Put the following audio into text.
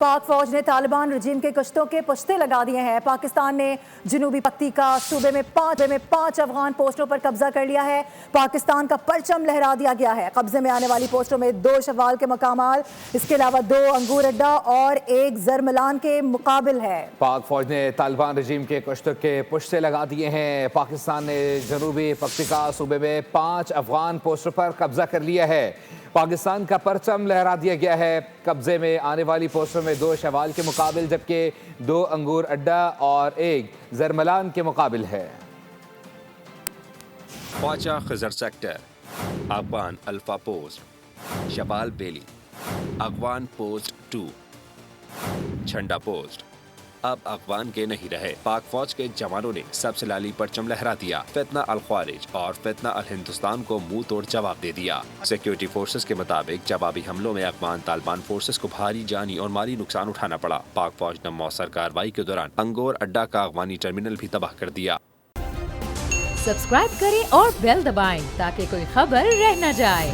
پاک فوج نے طالبان رجیم کے کشتوں کے پشتے لگا دیے ہیں۔ پاکستان نے جنوبی پکتی کا صوبے میں 5 افغان پوسٹوں پر قبضہ کر لیا ہے۔ پاکستان کا پرچم لہرا دیا گیا ہے۔ قبضے میں آنے والی پوسٹوں میں 2 شوال کے مقامات، اس کے علاوہ 2 انگور اڈا اور 1 زرملان کے مقابل ہے۔ پاک فوج نے طالبان رجیم کے کشتوں کے پشتے لگا دیے ہیں۔ پاکستان نے جنوبی پکتیکا صوبے میں 5 افغان پوسٹوں پر قبضہ کر لیا ہے۔ پاکستان کا پرچم لہرا دیا گیا ہے۔ قبضے میں آنے والی پوسٹوں میں 2 شوال کے مقابل جبکہ 2 انگور اڈا اور 1 زرملان کے مقابل ہے۔ خواجہ خضر سیکٹر، افغان الفا پوسٹ، شبال بیلی، افغان پوسٹ 2، چھنڈا پوسٹ اب افغان کے نہیں رہے۔ پاک فوج کے جوانوں نے سب سے لالی پرچم لہرا دیا۔ فتنہ الخوارج اور فتنہ الہندوستان کو منہ توڑ جواب دے دیا۔ سیکیورٹی فورسز کے مطابق جوابی حملوں میں افغان طالبان فورسز کو بھاری جانی اور مالی نقصان اٹھانا پڑا۔ پاک فوج نے موثر کارروائی کے دوران انگور اڈا کا افغانی ٹرمینل بھی تباہ کر دیا۔ سبسکرائب کریں اور بیل دبائیں تاکہ کوئی خبر رہ نہ جائے۔